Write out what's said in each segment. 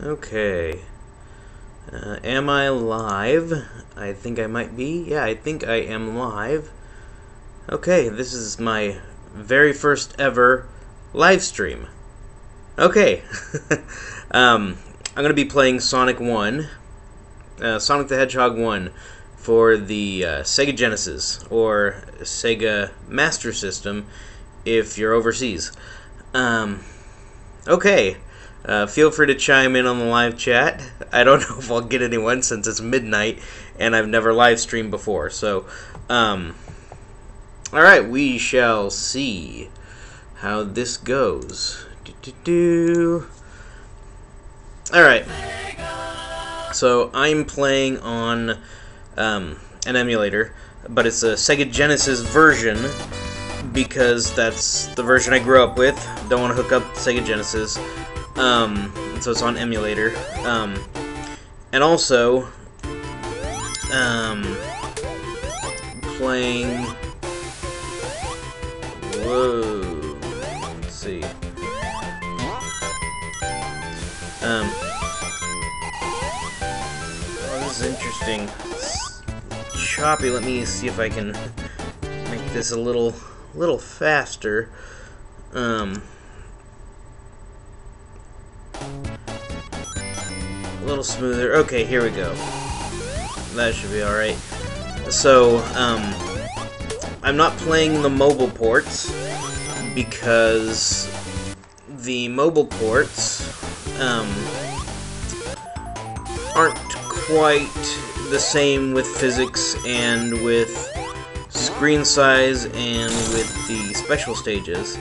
Okay. Am I live? I think I might be. Yeah, I think I am live. Okay, this is my very first ever live stream. Okay. I'm going to be playing Sonic 1. Sonic the Hedgehog 1 for the Sega Genesis, or Sega Master System if you're overseas. Okay. Feel free to chime in on the live chat. I don't know if I'll get anyone since it's midnight and I've never live streamed before. So, alright, we shall see how this goes. Alright. So, I'm playing on an emulator, but it's a Sega Genesis version because that's the version I grew up with. Don't want to hook up Sega Genesis. So it's on emulator. And also, playing... Whoa. Let's see. Oh, this is interesting. It's choppy. Let me see if I can make this a little faster. A little smoother. Okay, here we go. That should be alright. So, I'm not playing the mobile ports because the mobile ports aren't quite the same with physics and with screen size and with the special stages.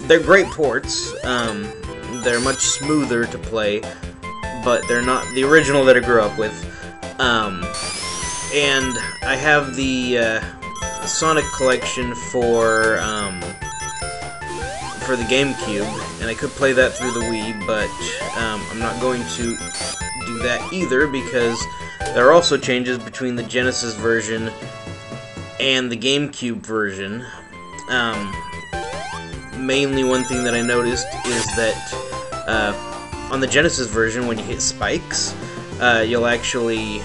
They're great ports. They're much smoother to play, but they're not the original that I grew up with. And I have the Sonic collection for the GameCube, and I could play that through the Wii, but I'm not going to do that either because there are also changes between the Genesis version and the GameCube version. Mainly one thing that I noticed is that on the Genesis version, when you hit spikes, you'll actually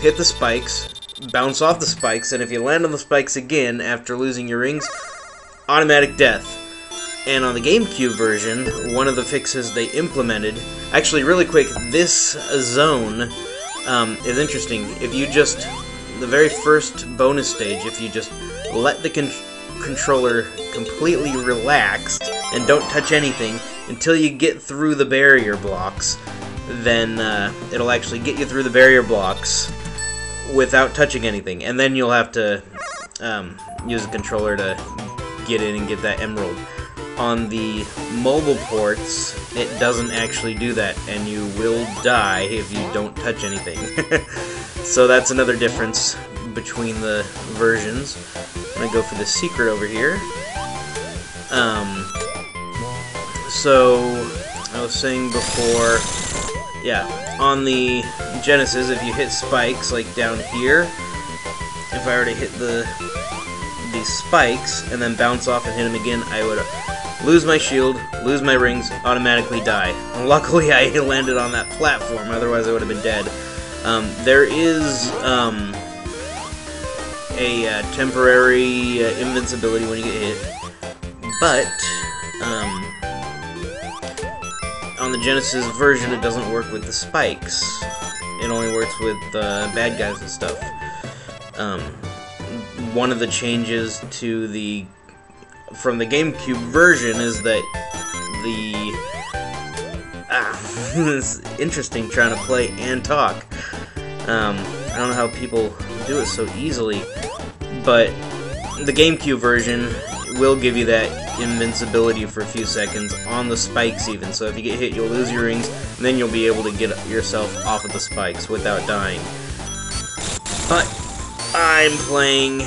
hit the spikes, bounce off the spikes, and if you land on the spikes again after losing your rings, automatic death. And on the GameCube version, one of the fixes they implemented... Actually, really quick, this zone is interesting. If you just... The very first bonus stage, if you just let the controller completely relaxed and don't touch anything until you get through the barrier blocks, then it'll actually get you through the barrier blocks without touching anything, and then you'll have to use the controller to get in and get that emerald. On the mobile ports, it doesn't actually do that, and you will die if you don't touch anything. So that's another difference between the versions. I'm gonna go for the secret over here. So I was saying before, yeah, on the Genesis, if you hit spikes like down here, if I already hit these spikes and then bounce off and hit them again, I would lose my shield, lose my rings, automatically die. And luckily I landed on that platform, otherwise I would have been dead. There is a temporary invincibility when you get hit, but on the Genesis version it doesn't work with the spikes. It only works with bad guys and stuff. One of the changes to from the GameCube version is that it's interesting trying to play and talk. I don't know how people do it so easily, but the GameCube version will give you that invincibility for a few seconds on the spikes even. So if you get hit, you'll lose your rings, and then you'll be able to get yourself off of the spikes without dying. But I'm playing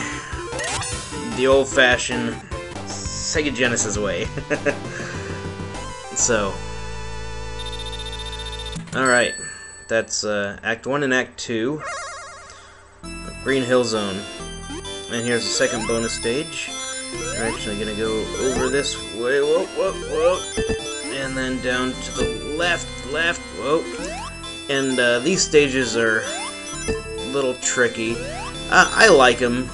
the old-fashioned Sega Genesis way. So, alright, that's Act 1 and Act 2, Green Hill Zone. And here's the second bonus stage. We're actually gonna go over this way, whoa, whoa, whoa, and then down to the left, whoa. And these stages are a little tricky. I like them.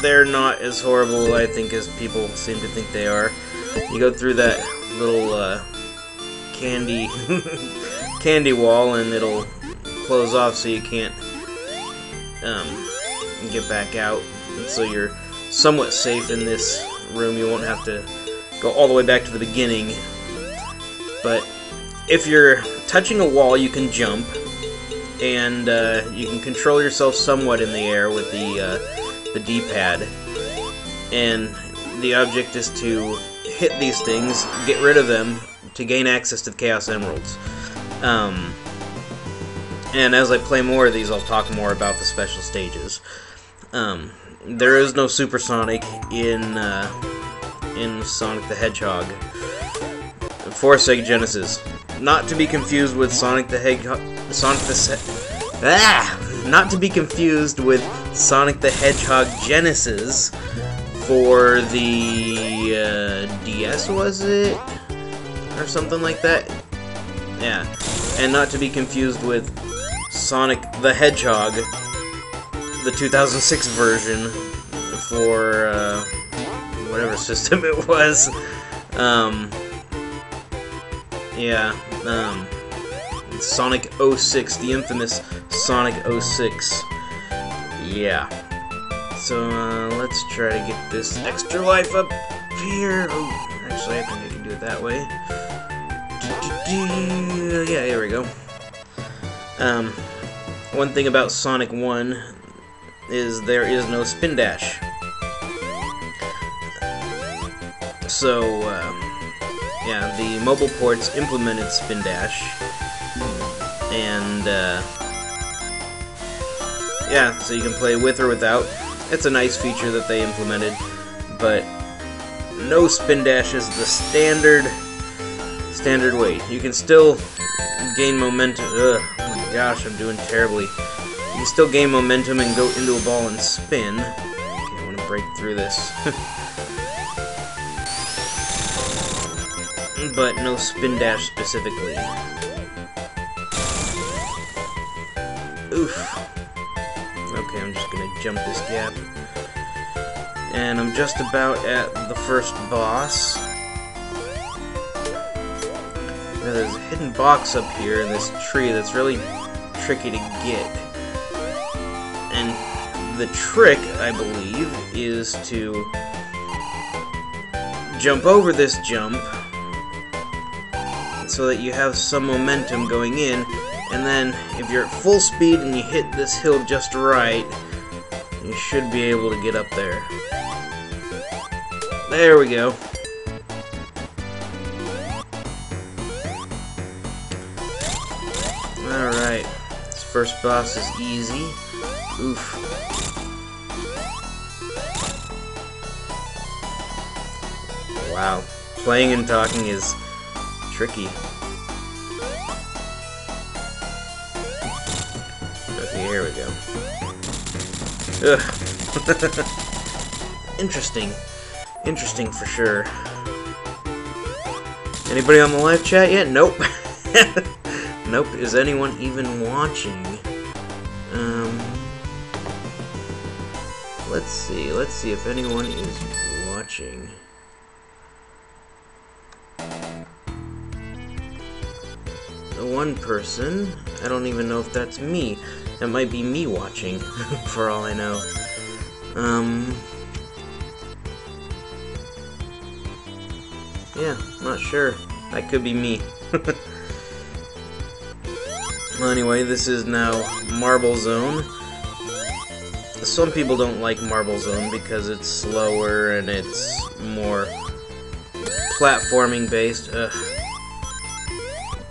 They're not as horrible, I think, as people seem to think they are. You go through that little candy candy wall, and it'll close off so you can't get back out. And so you're somewhat safe in this room. You won't have to go all the way back to the beginning. But if you're touching a wall, you can jump, and you can control yourself somewhat in the air with the D-pad. And the object is to hit these things, get rid of them, to gain access to the Chaos Emeralds. And as I play more of these, I'll talk more about the special stages. There is no Supersonic in Sonic the Hedgehog for Sega Genesis. Not to be confused with not to be confused with Sonic the Hedgehog Genesis for the DS, was it? Or something like that? Yeah. And not to be confused with Sonic the Hedgehog, the 2006 version for whatever system it was. Sonic 06, the infamous Sonic 06. Yeah. So let's try to get this extra life up here. Oh, actually, I think I can do it that way. Yeah, here we go. One thing about Sonic 1 is there is no spin dash. So, yeah, the mobile ports implemented spin dash, and yeah, so you can play with or without. It's a nice feature that they implemented, but no spin dash is the standard way. You can still gain momentum. Ugh, oh my gosh, I'm doing terribly. You can still gain momentum and go into a ball and spin. Okay, I want to break through this. But no spin dash specifically. Oof. Okay, I'm just gonna jump this gap. And I'm just about at the first boss. Now there's a hidden box up here in this tree that's really tricky to get. And the trick, I believe, is to jump over this jump so that you have some momentum going in, and then if you're at full speed and you hit this hill just right, you should be able to get up there. There we go. Alright, this first boss is easy. Oof. Wow, playing and talking is tricky. Okay, here we go. Ugh. Interesting for sure. Anybody on the live chat yet? Nope. Nope. Is anyone even watching? Let's see if anyone is watching. One person. I don't even know if that's me. That might be me watching, for all I know. Yeah, not sure. That could be me. Well, anyway, this is now Marble Zone. Some people don't like Marble Zone because it's slower and it's more platforming based.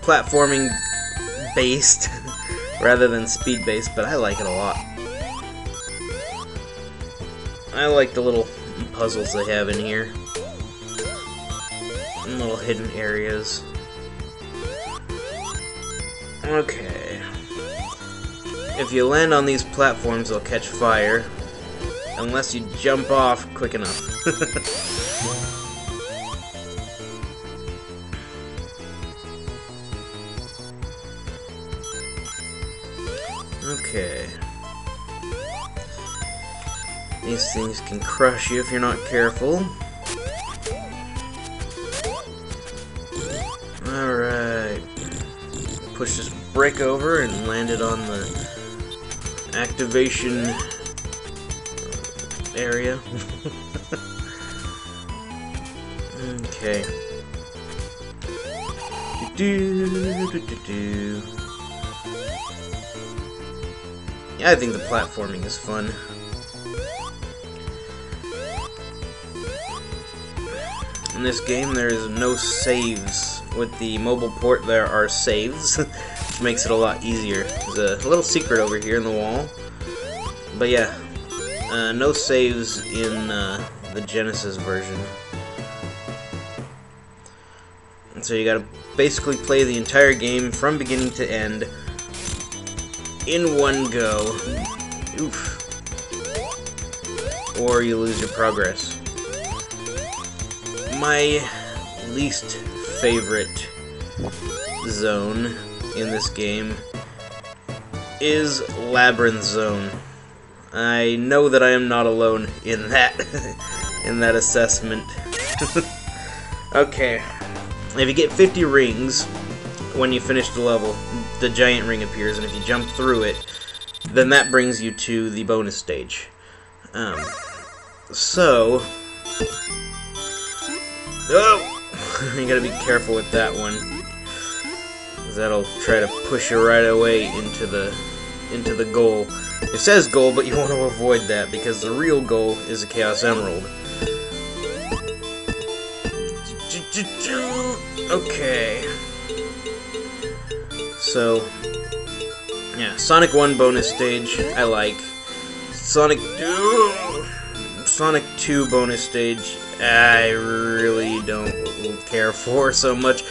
Platforming based rather than speed based, but I like it a lot. I like the little puzzles they have in here. And little hidden areas. Okay. If you land on these platforms, they'll catch fire. unless you jump off quick enough. Okay. These things can crush you if you're not careful. Alright. Push this brick over and land it on the activation area. Okay. Yeah, I think the platforming is fun. In this game, there is no saves. With the mobile port, there are saves, which makes it a lot easier. There's a little secret over here in the wall. But yeah, no saves in the Genesis version. And so you gotta basically play the entire game from beginning to end in one go. Oof. Or you lose your progress. My least favorite zone in this game is Labyrinth Zone. I know that I am not alone in that assessment. Okay. If you get 50 rings when you finish the level, the giant ring appears, and if you jump through it, then that brings you to the bonus stage. Oh! You gotta be careful with that one, because that'll try to push you right away into the goal. It says goal, but you want to avoid that, because the real goal is a Chaos Emerald. Okay. So, yeah, Sonic 1 bonus stage, I like. Sonic 2 bonus stage, I really don't care for so much.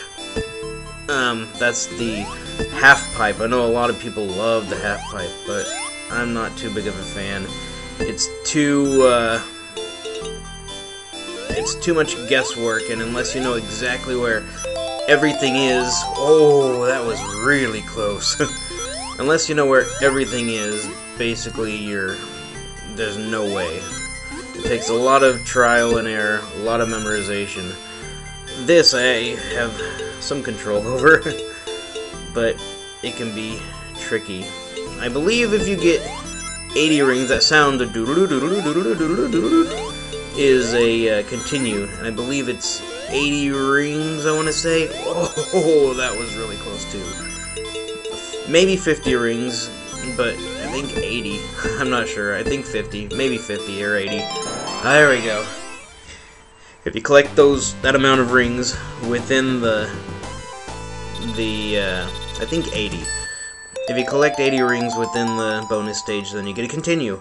That's the half pipe. I know a lot of people love the half pipe, but I'm not too big of a fan. It's too much guesswork, and unless you know exactly where everything is, oh, that was really close. Unless you know where everything is, basically there's no way. It takes a lot of trial and error, a lot of memorization. This I have some control over, but it can be tricky. I believe if you get 80 rings, that sound is a continue, and I believe it's 80 rings, I want to say. Oh, that was really close too. Maybe 50 rings, but I think 80. I'm not sure. I think 50. Maybe 50 or 80. There we go. If you collect that amount of rings within the I think 80. If you collect 80 rings within the bonus stage, then you get to continue.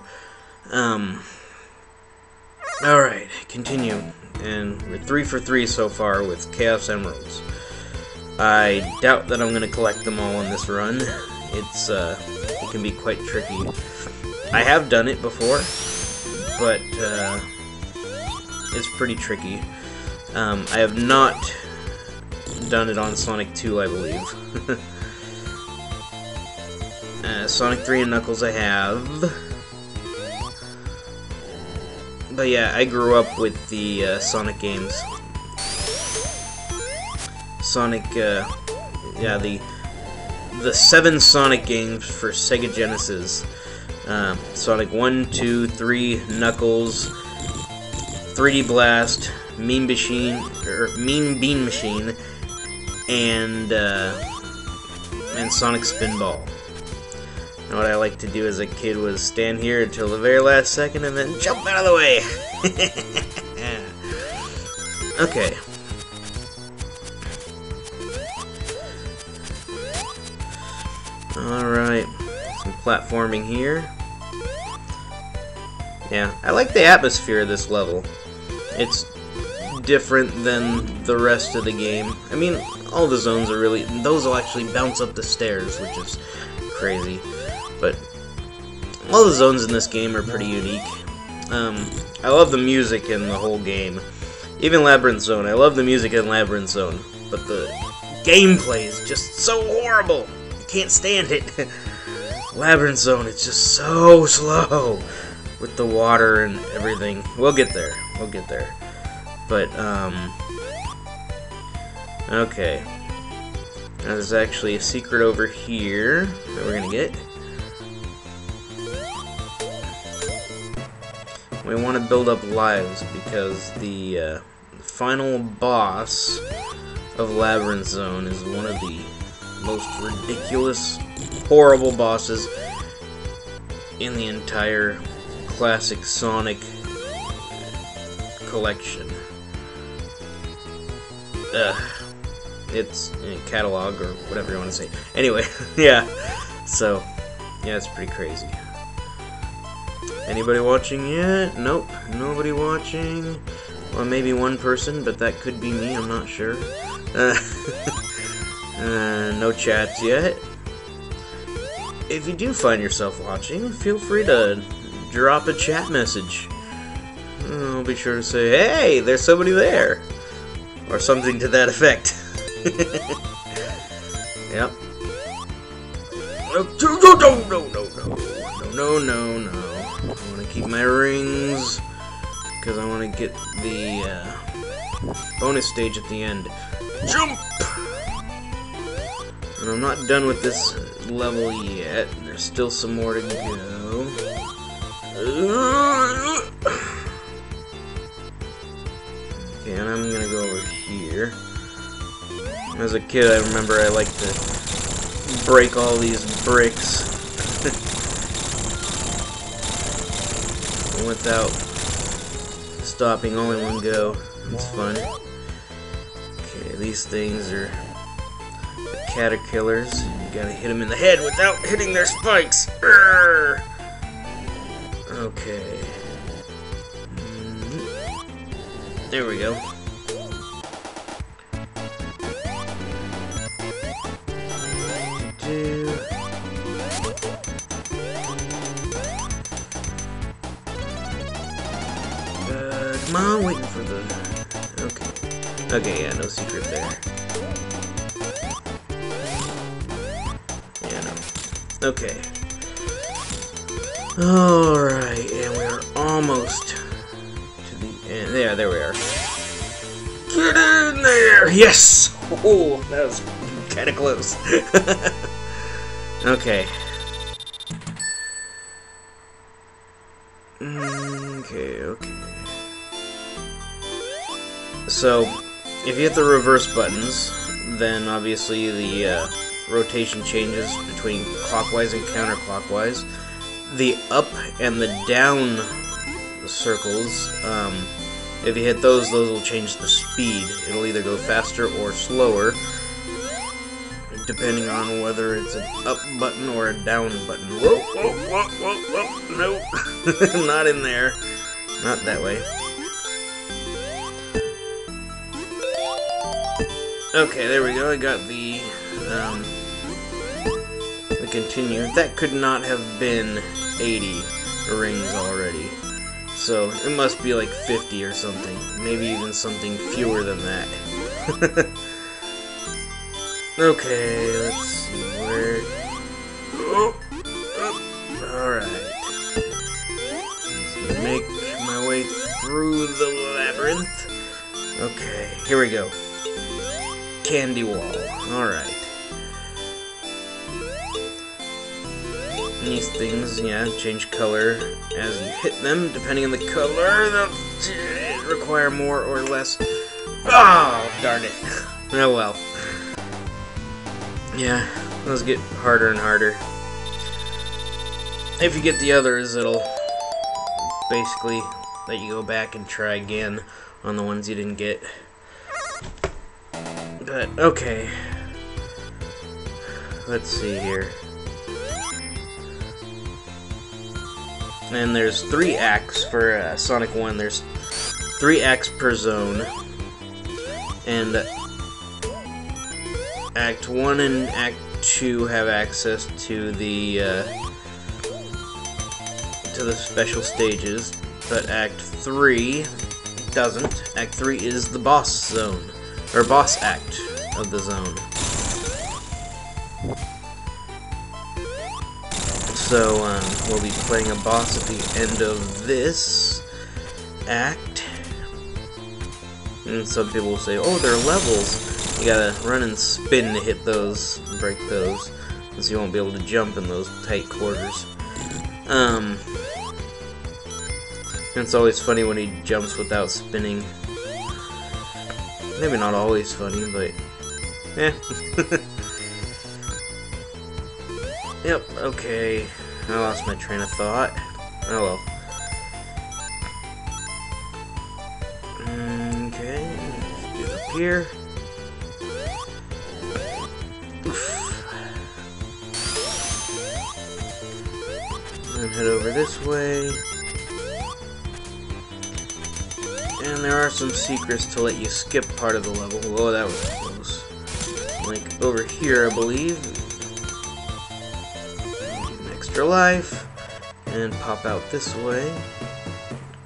Alright, continue. And we're 3 for 3 so far with Chaos Emeralds. I doubt that I'm going to collect them all on this run. It can be quite tricky. I have done it before, but it's pretty tricky. I have not done it on Sonic 2, I believe. Sonic 3 and Knuckles I have. But yeah, I grew up with the Sonic games. Sonic, yeah, the 7 Sonic games for Sega Genesis. Sonic 1, 2, 3, Knuckles, 3D Blast, Mean Bean Machine, and Sonic Spinball. And what I like to do as a kid was stand here until the very last second and then jump out of the way. Okay. Alright, some platforming here. Yeah, I like the atmosphere of this level. It's different than the rest of the game. I mean, all the zones are really... Those will actually bounce up the stairs, which is crazy. But all the zones in this game are pretty unique. I love the music in the whole game. Even Labyrinth Zone, I love the music in Labyrinth Zone, but the gameplay is just so horrible. I can't stand it. Labyrinth Zone, it's just so slow with the water and everything. We'll get there. We'll get there. But, okay. Now, there's actually a secret over here that we're gonna get. We want to build up lives because the final boss of Labyrinth Zone is one of the most ridiculous, horrible bosses in the entire classic Sonic collection. It's in catalog or whatever you want to say. Anyway, yeah. So, yeah, it's pretty crazy. Anybody watching yet? Nope, nobody watching. Well, maybe one person, but that could be me, I'm not sure. No chats yet. If you do find yourself watching, feel free to drop a chat message. I'll be sure to say, hey, there's somebody there. Or something to that effect. Yep. No. I want to keep my rings because I want to get the bonus stage at the end. Jump! And I'm not done with this level yet. There's still some more to go. Okay, and I'm gonna go over here. As a kid, I remember I liked to break all these bricks without stopping all in one go. It's fun. Okay, these things are the caterpillars. You gotta hit them in the head without hitting their spikes. Urgh! Okay. There we go. Come on, waiting for the... Okay. Okay, yeah, no secret there. Yeah, no. Okay. Alright, and we're almost to the end. Yeah, there we are. Get in there! Yes! Oh, that was kind of close. Okay. Okay. So, if you hit the reverse buttons, then obviously the rotation changes between clockwise and counterclockwise. The up and the down circles, if you hit those will change the speed. It'll either go faster or slower, depending on whether it's an up button or a down button. Whoa, no. Not in there. Not that way. Okay, there we go. I got the continue. That could not have been 80 rings already. So, it must be like 50 or something. Maybe even something fewer than that. Okay, let's see where... Alright. Let's make my way through the labyrinth. Okay, here we go. Candy wall. Alright. These things, yeah, change color as you hit them. Depending on the color, they'll require more or less. Oh, darn it. Oh well. Yeah, those get harder and harder. If you get the others, it'll basically let you go back and try again on the ones you didn't get. But, okay. Let's see here. And there's 3 acts for Sonic 1. There's 3 acts per zone. And Act 1 and Act 2 have access to the special stages. But Act 3 doesn't. Act 3 is the boss zone, or boss act of the zone. So we'll be playing a boss at the end of this act. And some people will say, oh, they're levels. You gotta run and spin to hit those, break those, because you won't be able to jump in those tight quarters. It's always funny when he jumps without spinning. Maybe not always funny, but yeah. Yep, okay. I lost my train of thought. Oh well. Okay, let's do it up here. Oof. And head over this way. And there are some secrets to let you skip part of the level. Oh, that was close. Like over here, I believe. Get an extra life. And pop out this way.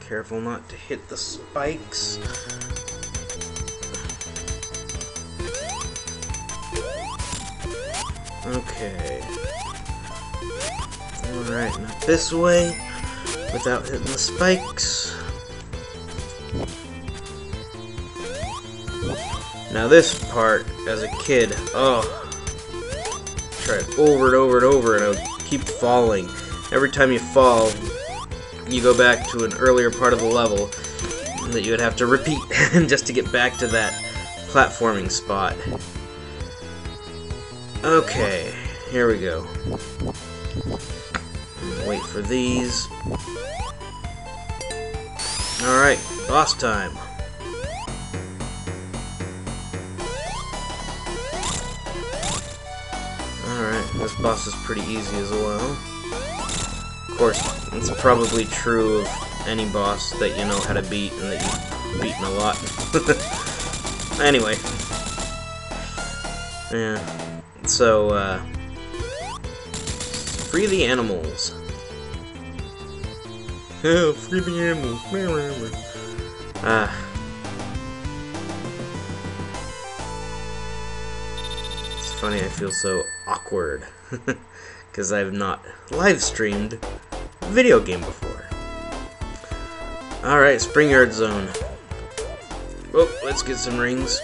Careful not to hit the spikes. Okay. Alright, not this way. Without hitting the spikes. Now this part, as a kid, oh, tried over and over and over, and I would keep falling. Every time you fall, you go back to an earlier part of the level that you would have to repeat just to get back to that platforming spot. Okay, here we go. Wait for these. Alright, boss time. Alright, this boss is pretty easy as well. Of course, it's probably true of any boss that you know how to beat and that you've beaten a lot. Anyway. Yeah. So, free the animals. Oh, free the animals. It's funny, I feel so awkward. Because I've not live streamed a video game before. Alright, Springyard Zone. Oh, let's get some rings.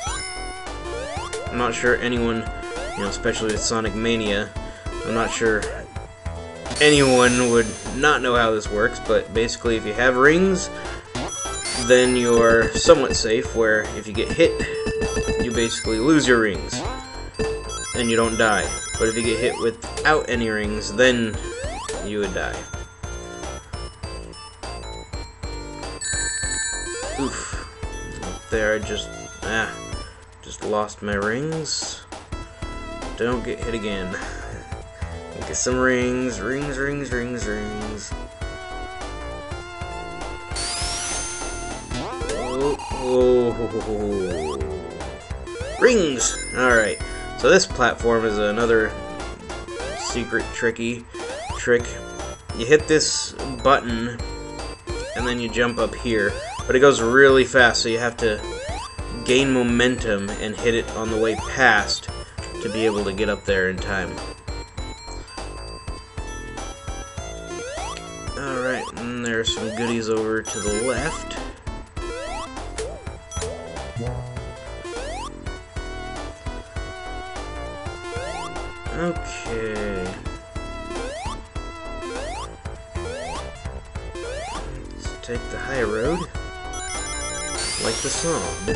I'm not sure anyone, you know, especially with Sonic Mania, I'm not sure anyone would not know how this works, but basically if you have rings, then you're somewhat safe, where if you get hit, you basically lose your rings, and you don't die. But if you get hit without any rings, then you would die. Oof. Up there, I just lost my rings. Don't get hit again. Get some rings, rings. Oh. Rings! Alright, so this platform is another secret trick. You hit this button, and then you jump up here, but it goes really fast, so you have to gain momentum and hit it on the way past to be able to get up there in time. Alright, and there's some goodies over to the left. Okay. Let's take the high road. Like the song.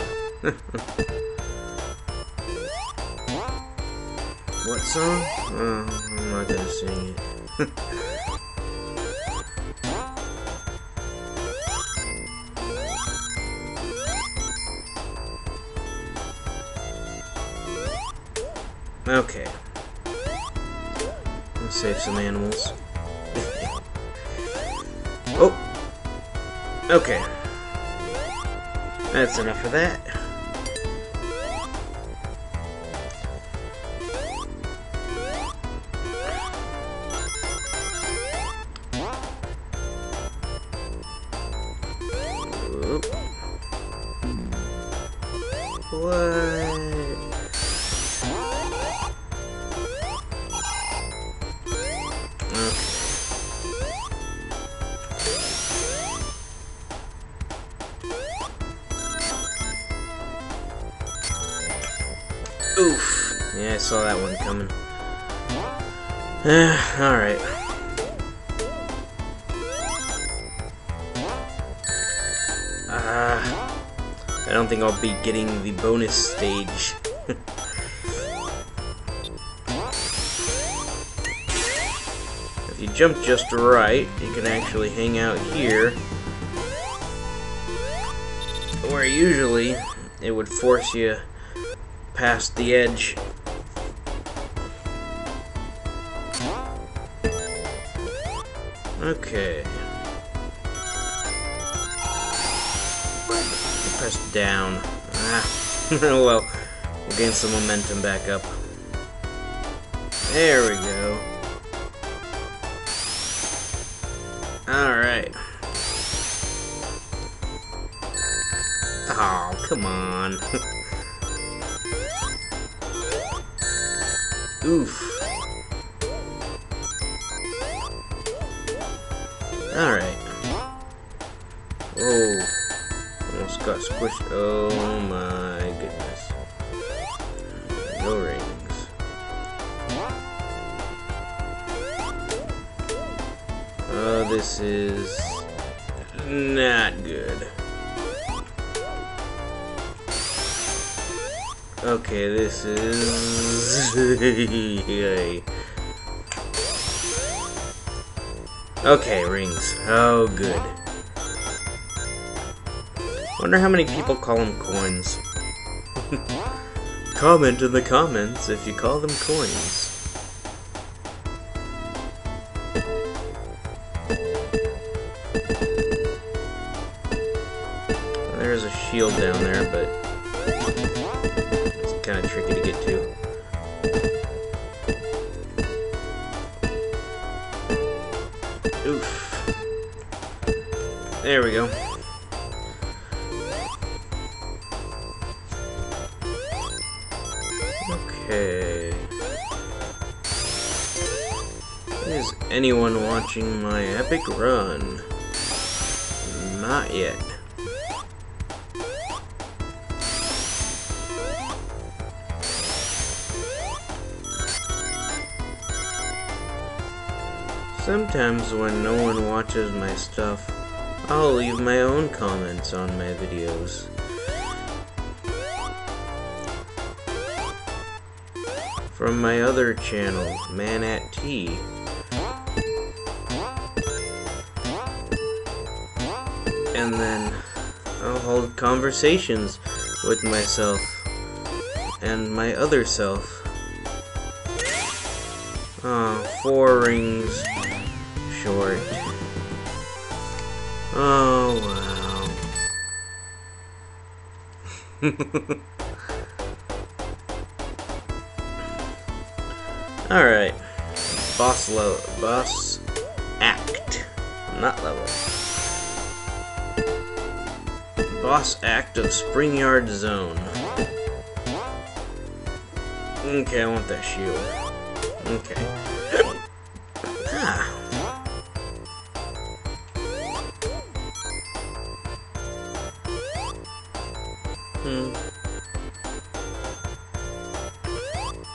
What song? Oh, I'm not gonna sing it. Okay. Let's save some animals. Oh! Okay. That's enough of that. What? Oof. Yeah, I saw that one coming. Alright. I don't think I'll be getting the bonus stage. If you jump just right, you can actually hang out here, where usually it would force you past the edge. Okay. Press down. Well, we'll gain some momentum back up. There we go. Alright. Oh, come on. Oof. Alright. Whoa. Almost got squished. Oh my goodness. No rings. Oh, this is not good. Okay, this is... Okay, rings. Oh, good. Wonder how many people call them coins. Comment in the comments if you call them coins. There's a shield down there, but it's kind of tricky to get to. Oof. There we go. Okay. Is anyone watching my epic run? Not yet. Sometimes when no one watches my stuff, I'll leave my own comments on my videos. From my other channel, Man at Tea. And then I'll hold conversations with myself and my other self. Oh, 4 rings short. Oh, wow. Alright. Boss act. Not level. Boss act of Spring Yard Zone. Okay, I want that shield. Okay. Ah.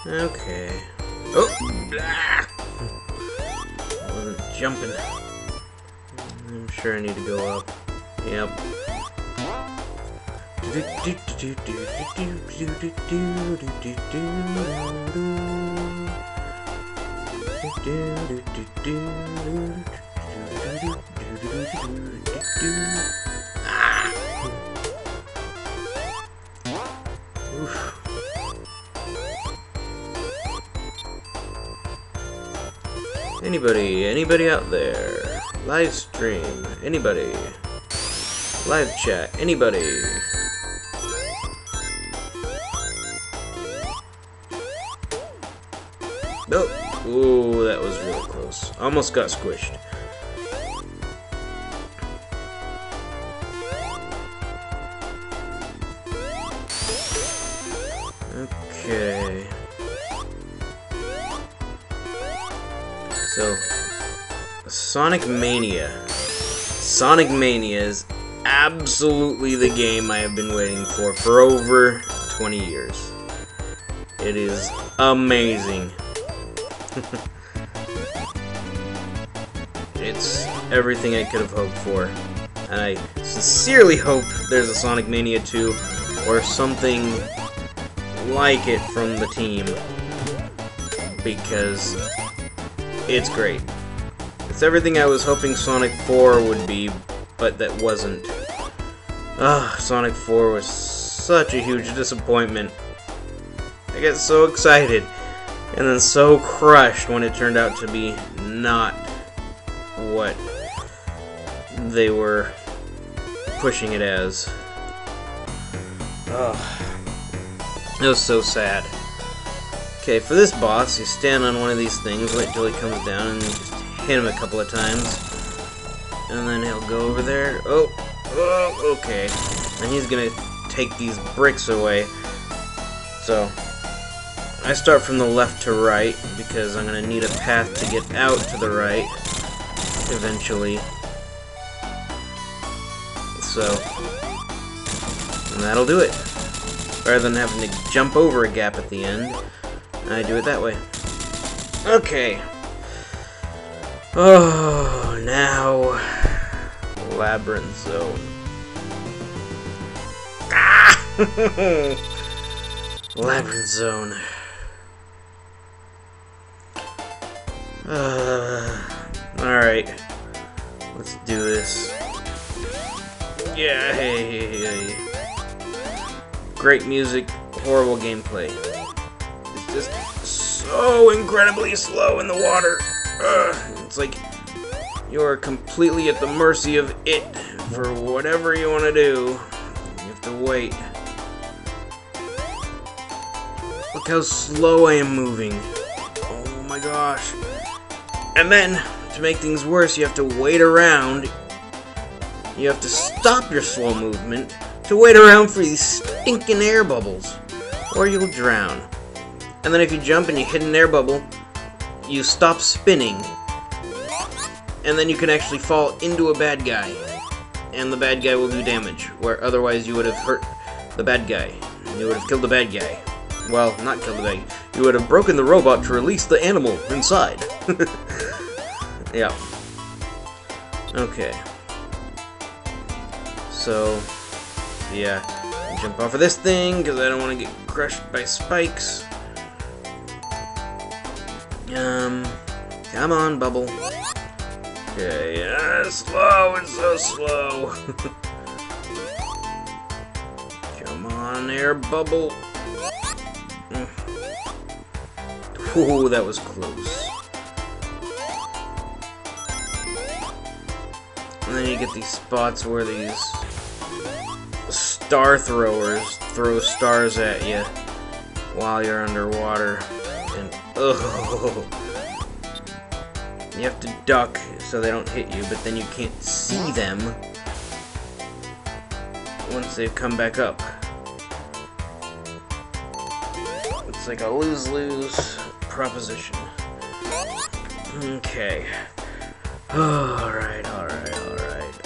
Okay. Oh! Blah! I wasn't jumping. I'm sure I need to go up. Yep. Ah! Oof. Anybody out there? Live stream, anybody? Live chat, anybody? Nope. Ooh, that was really close. Almost got squished. Okay. So, Sonic Mania. Sonic Mania is absolutely the game I have been waiting for over 20 years. It is amazing. It's everything I could have hoped for. And I sincerely hope there's a Sonic Mania 2 or something like it from the team, because it's great. It's everything I was hoping Sonic 4 would be, but that wasn't. Sonic 4 was such a huge disappointment. I got so excited, and then so crushed when it turned out to be not what they were pushing it as. It was so sad. Okay, for this boss, you stand on one of these things, wait till he comes down, and just hit him a couple of times. And then he'll go over there. Oh, okay. And he's gonna take these bricks away. So, I start from the left to right, because I'm gonna need a path to get out to the right, eventually. So, and that'll do it. Rather than having to jump over a gap at the end, I do it that way. Okay. Oh, now Labyrinth Zone. Ah! Labyrinth Zone. Alright. Let's do this. Yeah, hey. Great music, horrible gameplay. It's just so incredibly slow in the water. It's like you're completely at the mercy of it for whatever you want to do. You have to wait. Look how slow I am moving. Oh my gosh. And then, to make things worse, you have to wait around. You have to stop your slow movement to wait around for these stinking air bubbles, or you'll drown. And then if you jump and you hit an air bubble, you stop spinning, and then you can actually fall into a bad guy, and the bad guy will do damage, where otherwise you would have hurt the bad guy. You would have killed the bad guy. Well, not killed the bad guy. You would have broken the robot to release the animal inside. Yeah. Okay. So, yeah, jump off of this thing because I don't want to get crushed by spikes. Come on, bubble. Okay, slow, it's so slow. Come on, air bubble. Ooh, that was close. And then you get these spots where these star throwers throw stars at you while you're underwater, and you have to duck so they don't hit you, but then you can't see them once they've come back up. It's like a lose-lose proposition. Okay. Alright.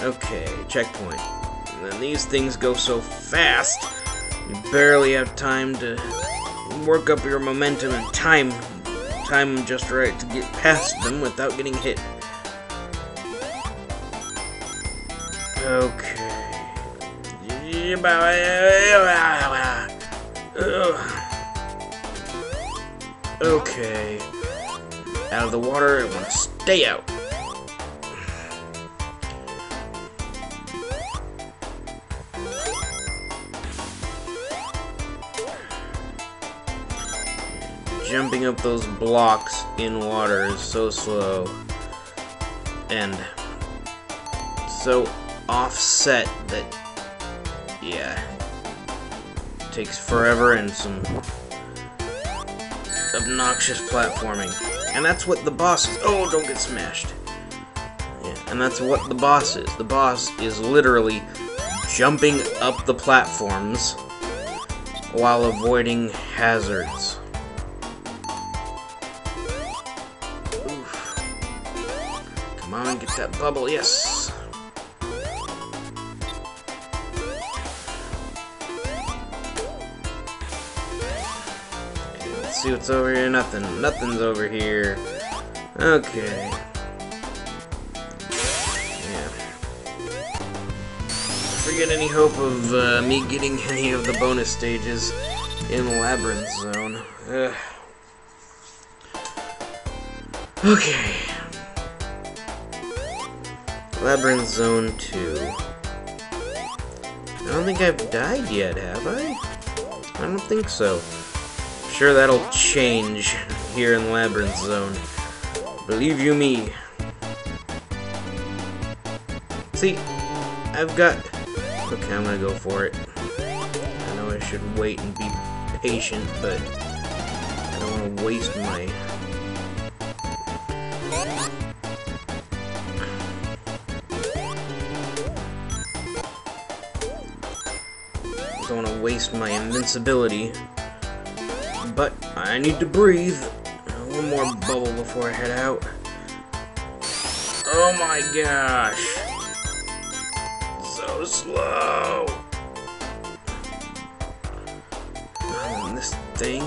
Okay, checkpoint. And then these things go so fast, you barely have time to work up your momentum and time just right to get past them without getting hit. Okay. Okay. Out of the water, I want to stay out. Jumping up those blocks in water is so slow and so offset that, yeah, it takes forever and some obnoxious platforming. And that's what the boss is. Oh, don't get smashed. Yeah, and that's what the boss is. The boss is literally jumping up the platforms while avoiding hazards. Oof. Come on, get that bubble, yes! Okay, let's see what's over here. Nothing's over here. Okay. Forget any hope of me getting any of the bonus stages in Labyrinth Zone. Ugh. Okay. Labyrinth Zone 2. I don't think I've died yet, have I? I don't think so. I'm sure that'll change here in Labyrinth Zone. Believe you me. See, I've got... Okay, I'm gonna go for it. I know I should wait and be patient, but I don't want to waste my... I don't want to waste my invincibility, but I need to breathe. One more bubble before I head out. Oh my gosh! So slow. Oh, this thing.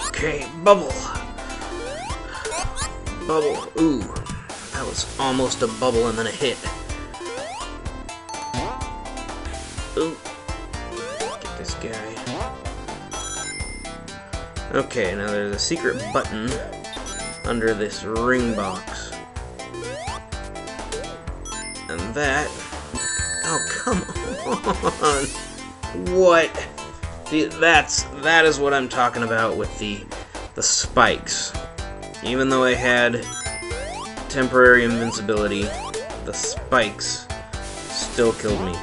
Okay, bubble. Bubble. Ooh, that was almost a bubble and then a hit. Ooh, get this guy. Okay, now there's a secret button under this ring box. And that... Oh, come on! What? See, that is what I'm talking about with the spikes. Even though I had temporary invincibility, the spikes still killed me.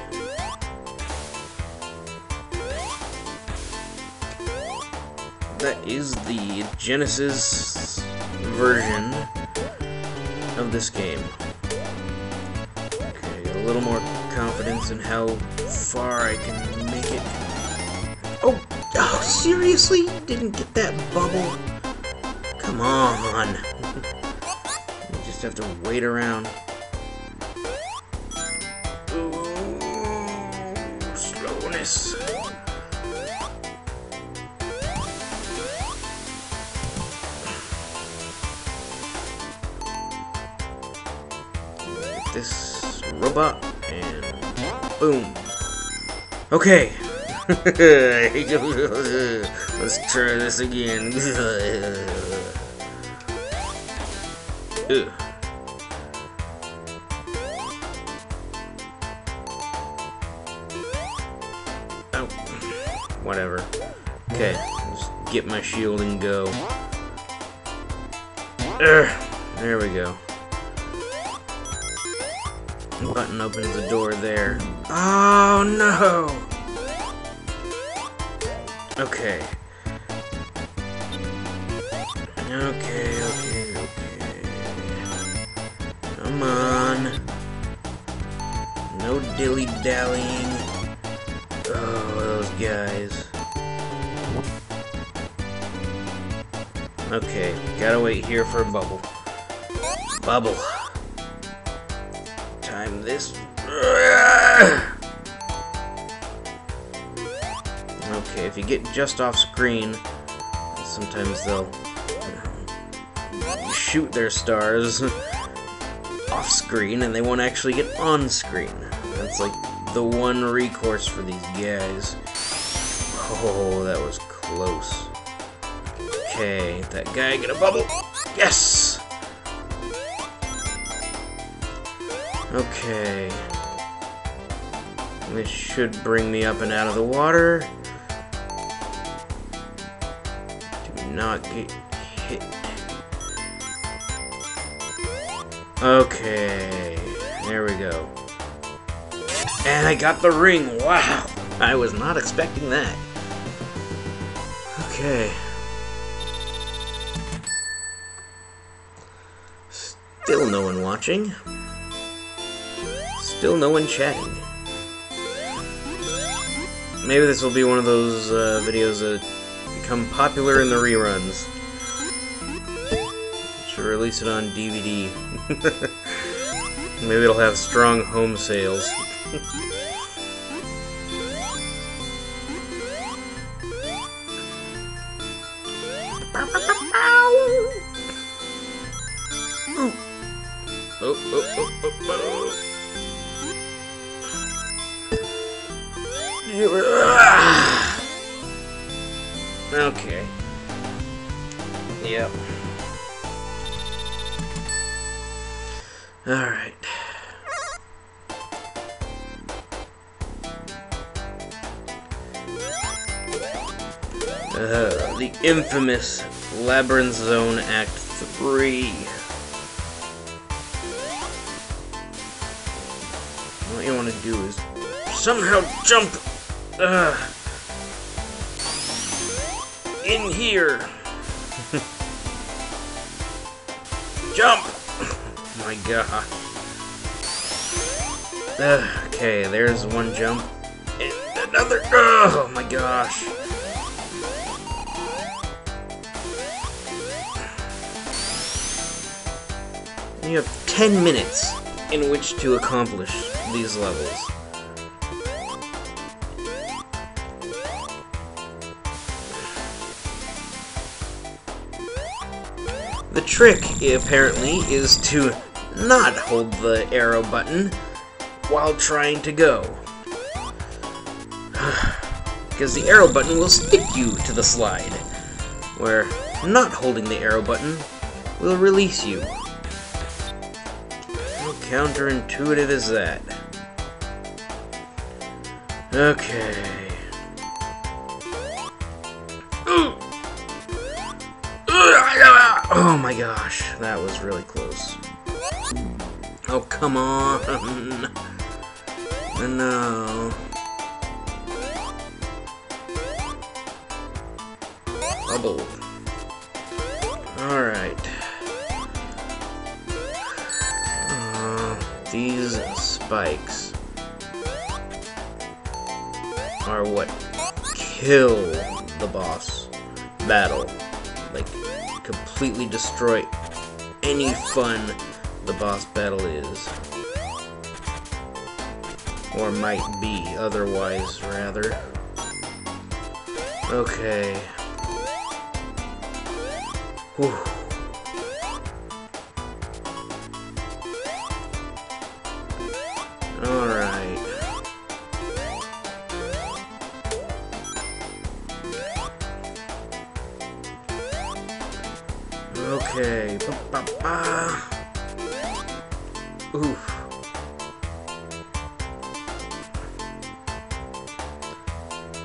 That is the Genesis version of this game. A little more confidence in how far I can make it. Oh, seriously? Didn't get that bubble? Come on. You just have to wait around. Ooh, slowness. Get this robot, and boom. Okay. Let's try this again. Ugh. Oh, whatever. Okay, let's get my shield and go. There we go. Button opens the door there. Oh no! Okay. Okay. Come on. No dilly-dallying. Oh, those guys. Okay, gotta wait here for a bubble. Bubble. Time this. Okay, if you get just off screen, sometimes they'll shoot their stars off screen and they won't actually get on screen. That's like the one recourse for these guys. Oh, that was close. Okay, that guy get a bubble. Yes! Okay. This should bring me up and out of the water. Do not get hit. Okay. There we go. And I got the ring. Wow. I was not expecting that. Okay. Still no one watching. Still no one chatting. Maybe this will be one of those videos that become popular in the reruns. Should release it on DVD. Maybe it'll have strong home sales. Okay. Yep. Alright. The infamous Labyrinth Zone Act 3. What you want to do is somehow jump in here. Jump! Oh my god. Okay, there's one jump. And another. Oh my gosh. You have 10 minutes in which to accomplish these levels. The trick, apparently, is to not hold the arrow button while trying to go. Because the arrow button will stick you to the slide, where not holding the arrow button will release you. How counterintuitive is that? Okay. Oh my gosh, that was really close. Oh, come on. No. Bubble. Alright. These spikes are what kill the boss battle. Like, completely destroy any fun the boss battle is. Or might be otherwise, rather. Okay. Whew. Alright. Okay. Ba-ba-ba. Oof.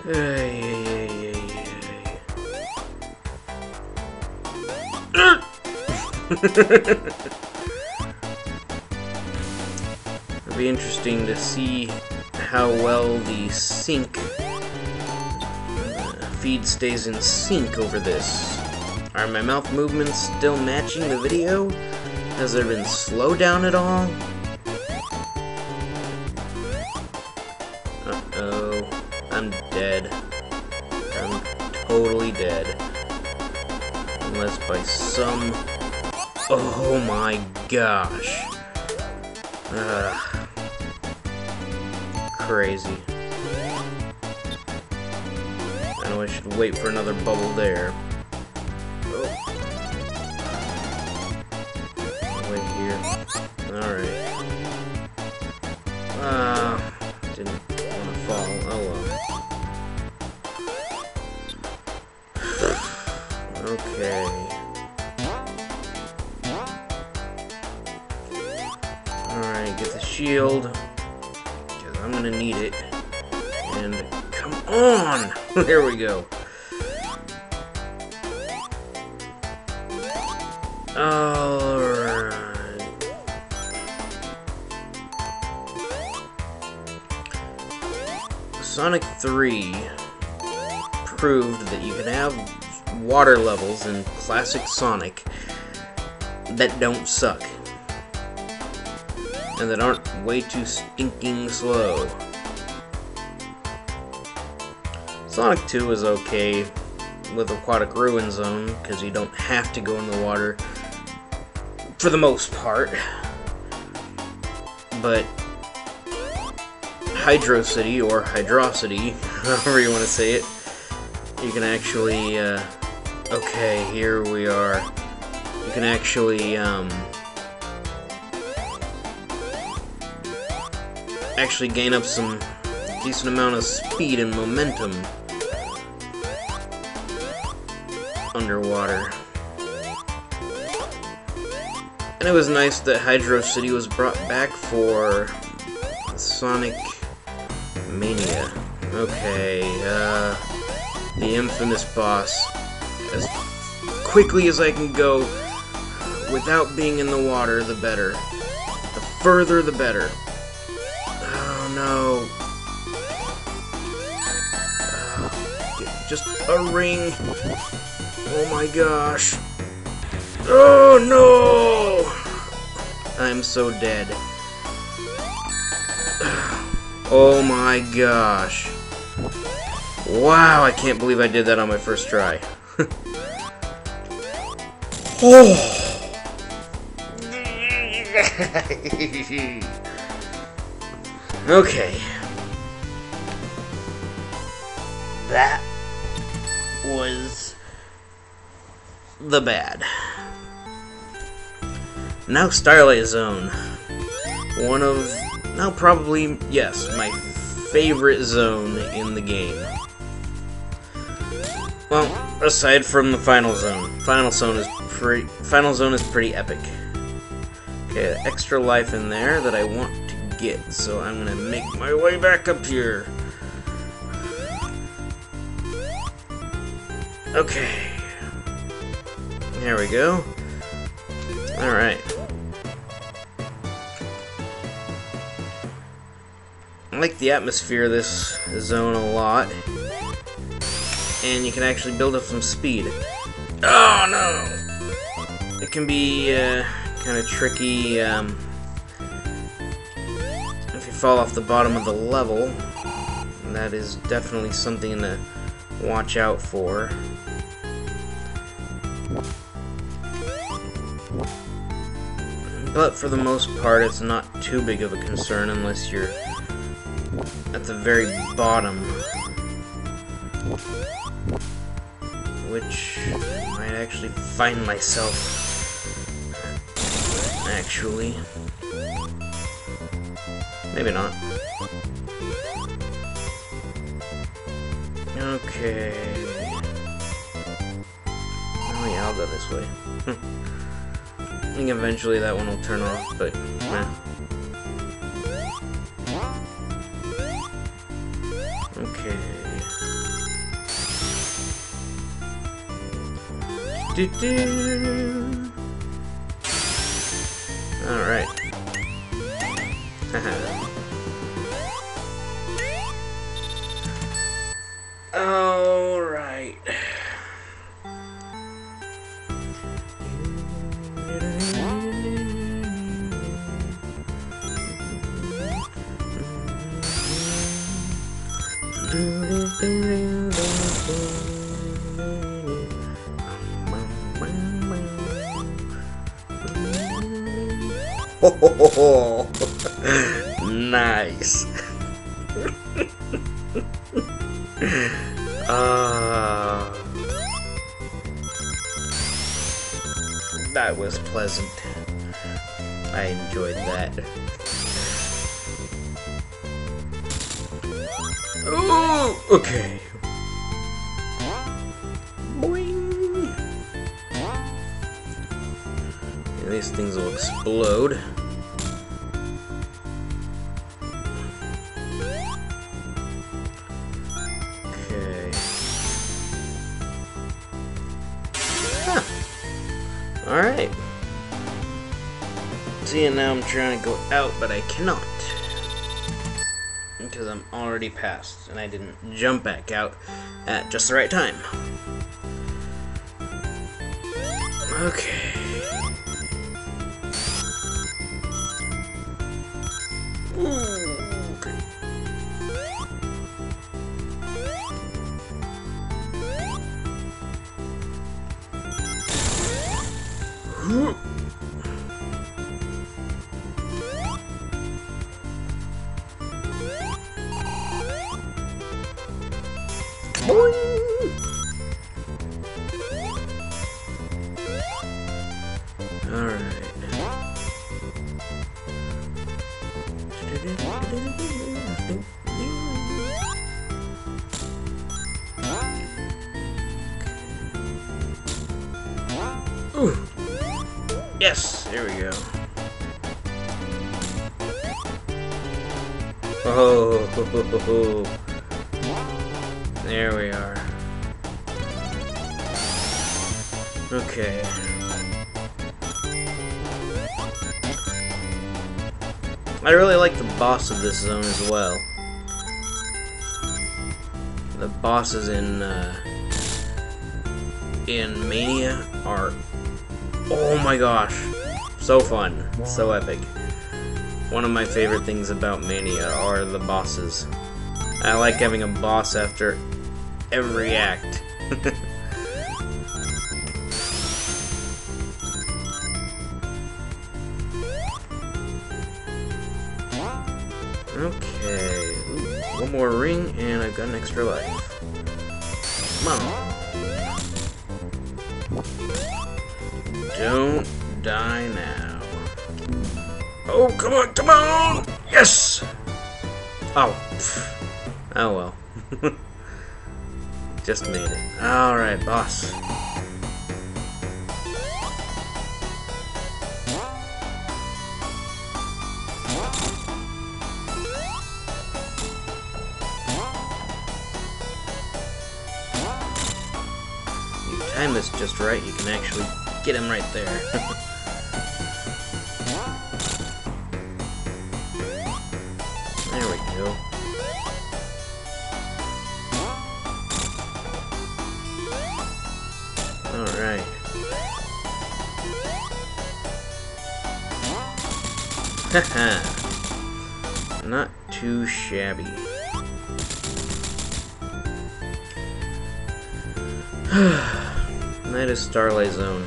Hey. It'll be interesting to see how well the sync feed stays in sync over this. Are my mouth movements still matching the video? Has there been slowdown at all? Uh-oh. I'm dead. I'm totally dead. Unless by some... Oh my gosh. Crazy. I know I should wait for another bubble there. Oh. Wait here. Alright. Didn't want to fall. Oh well. Okay. Alright, get the shield, because I'm gonna need it. And come on! There we go. Alright. Sonic 3 proved that you can have water levels in classic Sonic that don't suck. And that aren't way too stinking slow. Sonic 2 is okay with Aquatic Ruin Zone, because you don't have to go in the water for the most part. But Hydro City, or Hydrocity, however you want to say it, you can actually, okay, here we are. You can actually, gain up some decent amount of speed and momentum underwater. And it was nice that Hydro City was brought back for Sonic Mania. Okay, the infamous boss. As quickly as I can go without being in the water, the better. The further, the better. Oh no. Just a ring. Oh my gosh. Oh no! I'm so dead. Oh my gosh. Wow, I can't believe I did that on my first try. Oh. Okay. That was the bad. Now Starlight Zone. One of, now probably, yes, my favorite zone in the game. Well, aside from the Final Zone. Final Zone is pretty epic. Okay, extra life in there that I want to get, so I'm gonna make my way back up here. Okay. There we go. Alright. I like the atmosphere of this zone a lot. And you can actually build up some speed. Oh no! It can be kind of tricky if you fall off the bottom of the level. That is definitely something to watch out for. But for the most part, it's not too big of a concern unless you're at the very bottom, which I might actually find myself, actually. Maybe not. Okay. Oh yeah, I'll go this way. I think eventually that one will turn off, but okay. Alright. Alright. Oh, nice. That was pleasant. I enjoyed that. Oh, okay. Boing. Yeah, these things will explode. Okay. Huh. Alright. See, and now I'm trying to go out, but I cannot. Because I'm already past, and I didn't jump back out at just the right time. Okay. Ooh, okay. Alright. Ooh. Yes, there we go. Oh, there we are. Okay. I really like the boss of this zone as well. The bosses in Mania are, oh my gosh, so fun, so epic. One of my favorite things about Mania are the bosses. I like having a boss after every act. Okay, ooh, one more ring and I've got an extra life. Come on. Don't die now. Oh, come on, come on! Yes! Oh. Oh well. Just made it. Alright, boss. You time this just right, you can actually get him right there. There we go. Alright. Haha. Not too shabby. That is Starlight Zone.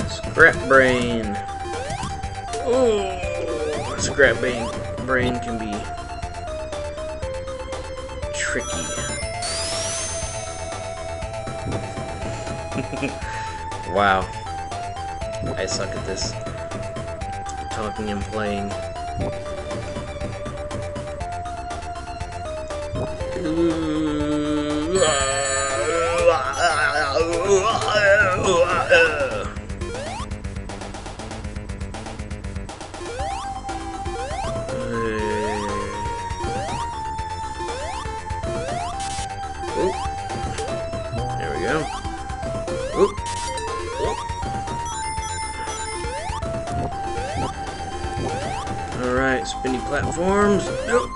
Scrap Brain. Oh, Scrap Brain can be tricky. Wow, I suck at this. Talking and playing. There we go. Oop. Oop. Alright, spinny platforms. Nope.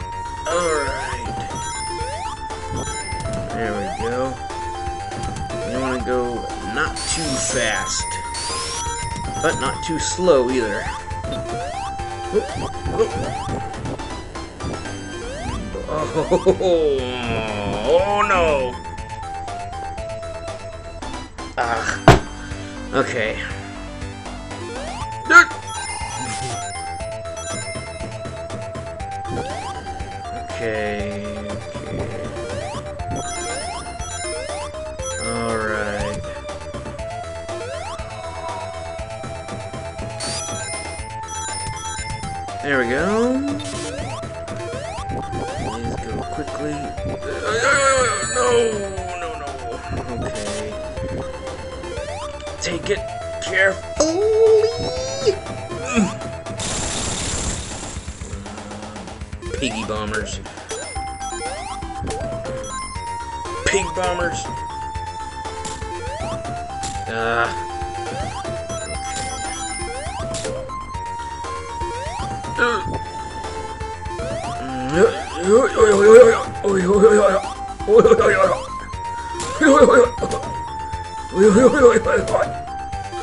Alright. There we go. You want to go not too fast, but not too slow either. Oop. Oop. Oh no! Okay. Okay. Alright. There we go. Please go quickly. No! Okay. Take it carefully. Piggy bombers. Pig bombers.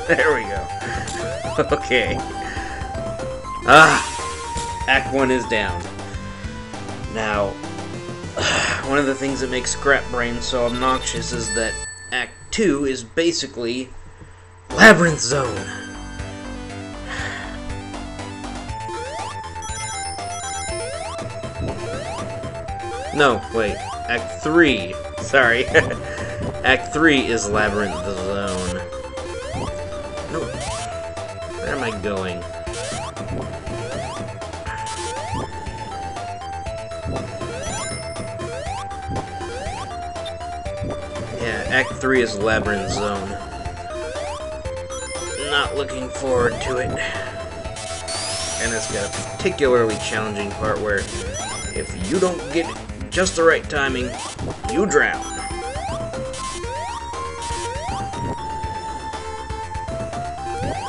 There we go. Okay. Ah! Act 1 is down. Now, one of the things that makes Scrap Brain so obnoxious is that Act 2 is basically Labyrinth Zone. No, wait. Act 3. Sorry. Act 3 is Labyrinth Zone. No. Where am I going? Yeah, Act 3 is Labyrinth Zone. Not looking forward to it. And it's got a particularly challenging part where if you don't get just the right timing, you drown.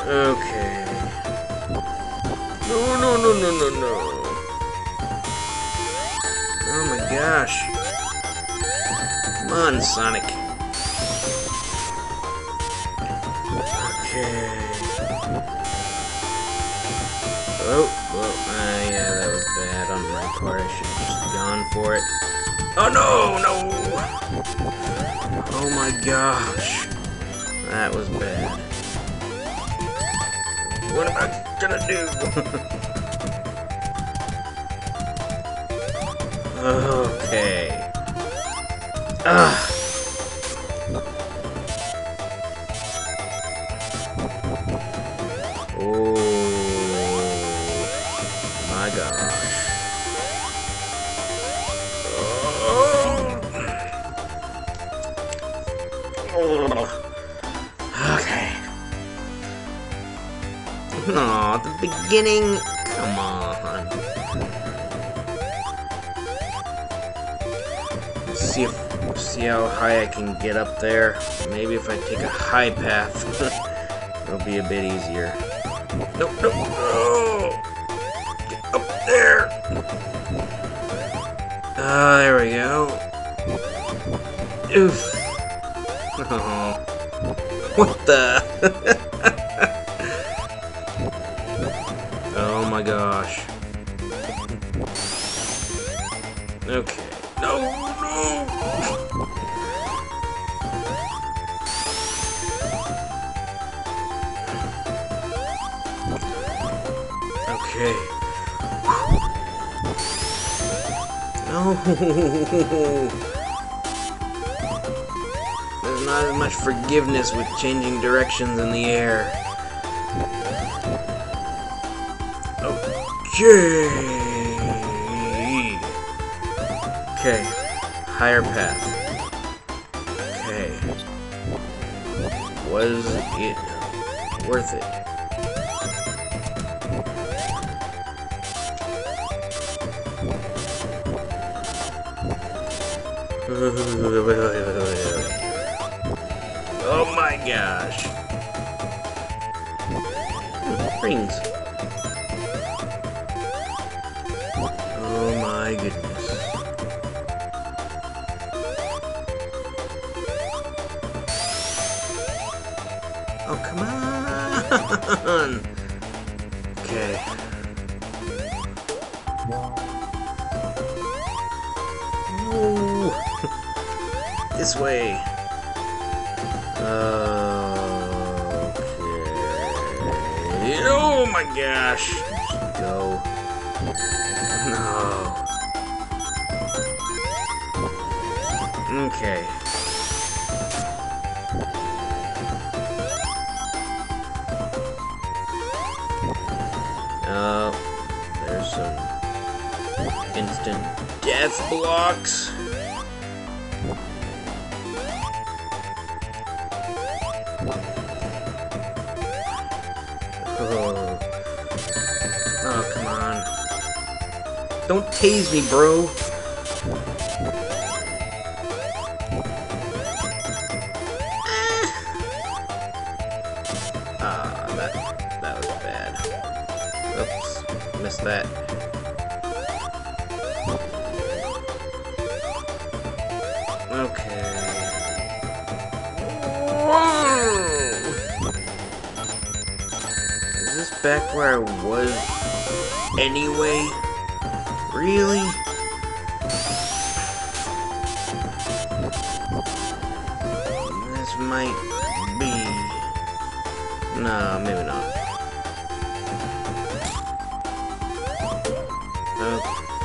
Okay. No, no, no, no, no, no. Oh my gosh. Come on, Sonic. Okay. Yeah, that was bad on my part. I should have just gone for it. Oh no, no! Oh my gosh. That was bad. What am I gonna do? Okay. Oh my gosh. Okay. Aw, at the beginning? Come on. See how high I can get up there. Maybe if I take a high path, it'll be a bit easier. Nope, nope. Oh, get up there. There we go. Oof. Oh. What the? Oh my gosh. Okay. No, no. Okay. No. There's not as much forgiveness with changing directions in the air. Okay. Okay. Higher path. Okay. Was it worth it? Oh my gosh. Rings. Oh my goodness. Oh, come on. Okay. No. This way. Okay. Oh my gosh. Just go. No. Okay. There's some instant death blocks. Oh, come on. Don't tase me, bro. That was bad. Oops, missed that. Okay. Whoa! back where I was anyway? Really? This might be... No, maybe not.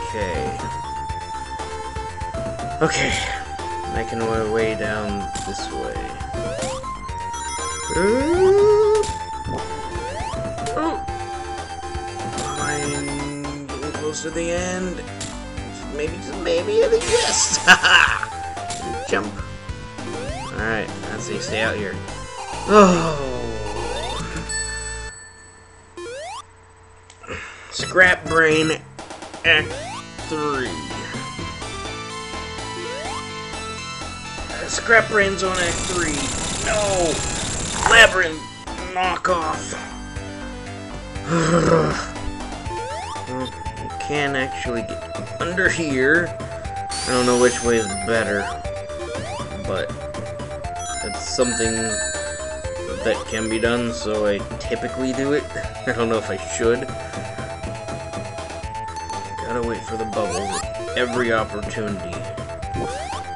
Okay. Okay. Making my way down this way. Oh! I'm getting close to the end. Just maybe, I think yes! Haha! Jump. Alright, let's see, stay out here. Oh! Scrap Brain Act 3. Scrap Brain's on Act 3. No! Labyrinth knockoff. Well, you can actually get under here. I don't know which way is better, but it's something that can be done, so I typically do it. I don't know if I should. Gotta wait for the bubbles at every opportunity.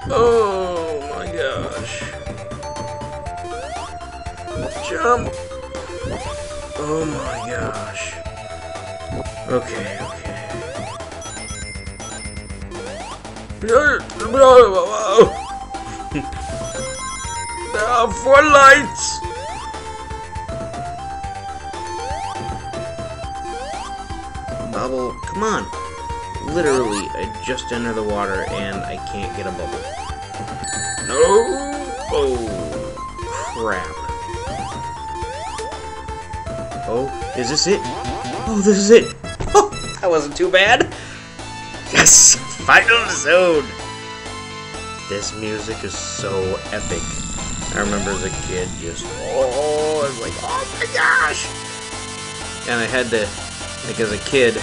Oh my gosh. Jump! Oh my gosh. Okay, okay. There are 4 lights! Bubble, come on. Literally, I just entered the water and I can't get a bubble. No! Oh, crap. Oh, is this it? Oh, this is it! Oh, that wasn't too bad! Yes! Final zone! This music is so epic. I remember as a kid just, oh, I was like, oh my gosh! And I had to, like as a kid,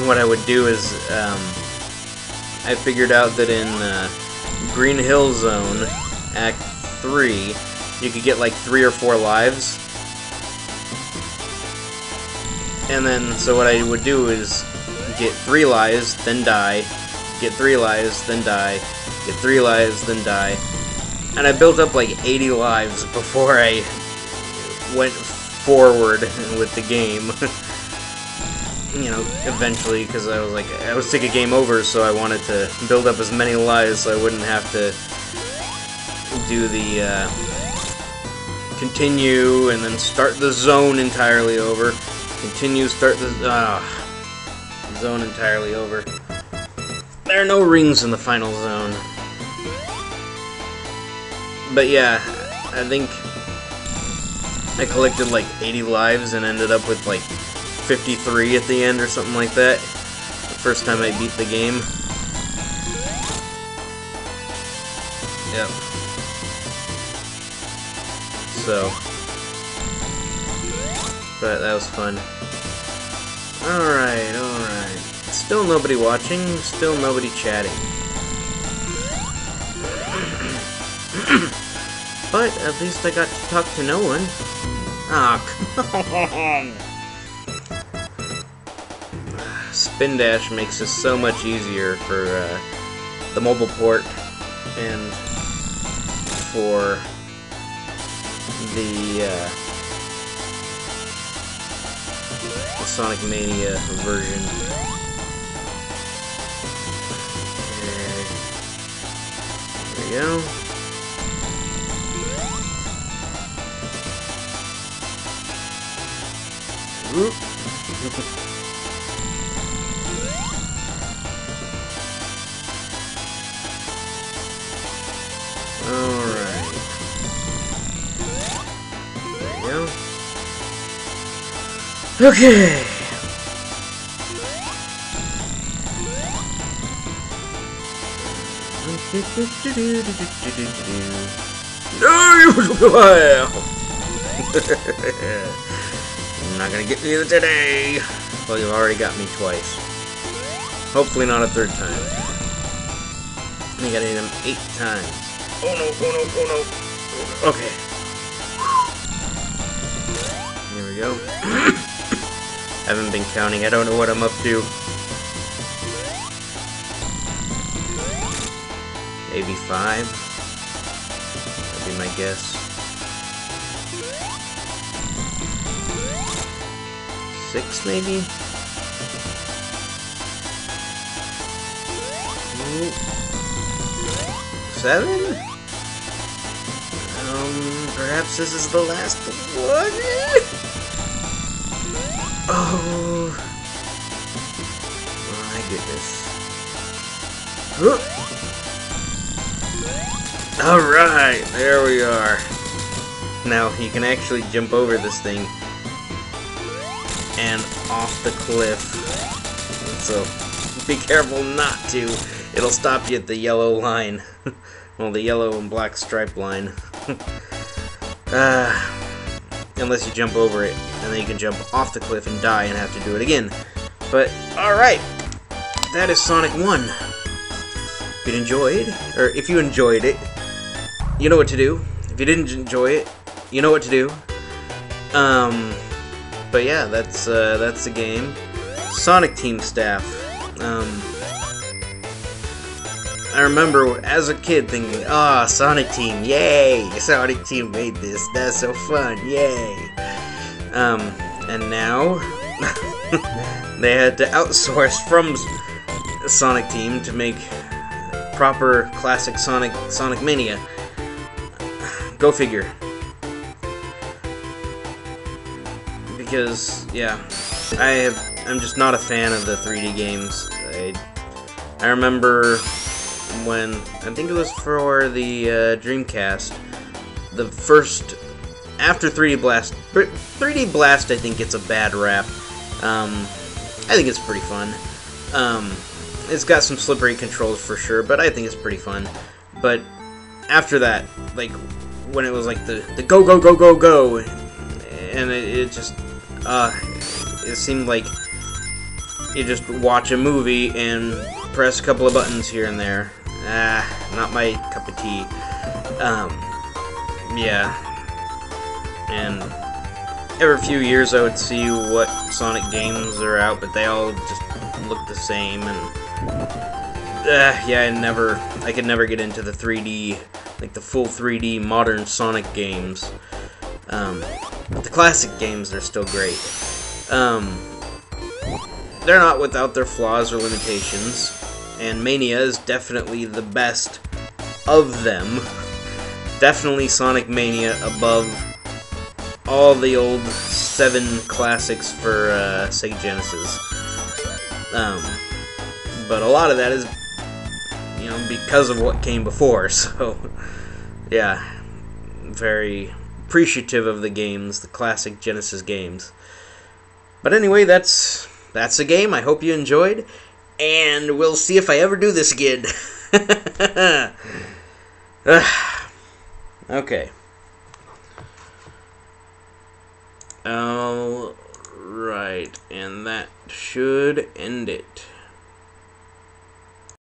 what I would do is, I figured out that in Green Hill Zone, Act 3, you could get like 3 or 4 lives. And then, so what I would do is get 3 lives, then die, get 3 lives, then die, get 3 lives, then die. And I built up like 80 lives before I went forward with the game. You know, eventually, because I was sick of game over, so I wanted to build up as many lives so I wouldn't have to do the continue and then start the zone entirely over. Continue, start the zone entirely over. There are no rings in the final zone. But yeah, I think I collected like 80 lives and ended up with like 53 at the end or something like that. The first time I beat the game. Yep. So, but that was fun. Alright, alright. Still nobody watching, still nobody chatting. But at least I got to talk to no one. Ah, come on! Spin Dash makes this so much easier for the mobile port and for the Sonic Mania version. Okay. There we go. Whoop. Alright. There we go. Okay. No, you You're not gonna get me today. Well, you've already got me twice. Hopefully not a 3rd time. You gotta hit him 8 times. Oh no, oh no, oh no. Okay. go. Haven't been counting. I don't know what I'm up to. Maybe 5. That'd be my guess. 6 maybe? 7? Perhaps this is the last one? Oh, my goodness. Alright, there we are. Now, you can actually jump over this thing and off the cliff. So, be careful not to. It'll stop you at the yellow line. Well, the yellow and black stripe line. Unless you jump over it, and then you can jump off the cliff and die and have to do it again. But, alright. That is Sonic 1. If you enjoyed, or if you enjoyed it, you know what to do. If you didn't enjoy it, you know what to do. But yeah, that's the game. Sonic Team staff. I remember as a kid thinking, "Ah, Sonic Team, yay! Sonic Team made this. That's so fun, yay!" And now they had to outsource from Sonic Team to make proper classic Sonic Mania. Go figure. Because yeah, I'm just not a fan of the 3D games. I remember when, I think it was for the Dreamcast, the first, after 3D Blast, 3D Blast I think gets a bad rap. I think it's pretty fun. It's got some slippery controls for sure, but I think it's pretty fun. But after that, like, when it was like the go go go go go, and it just, it seemed like you just watch a movie and press a couple of buttons here and there. Not my cup of tea. Yeah. And every few years I would see what Sonic games are out, but they all just look the same, and yeah, I could never get into the 3D, like the full 3D modern Sonic games. But the classic games are still great. They're not without their flaws or limitations, and Mania is definitely the best of them. Definitely Sonic Mania above all the old 7 classics for Sega Genesis. But a lot of that is, you know, because of what came before, so yeah, very appreciative of the games, the classic Genesis games. But anyway, that's the game. I hope you enjoyed, and we'll see if I ever do this again. Okay. Alright, and that should end it.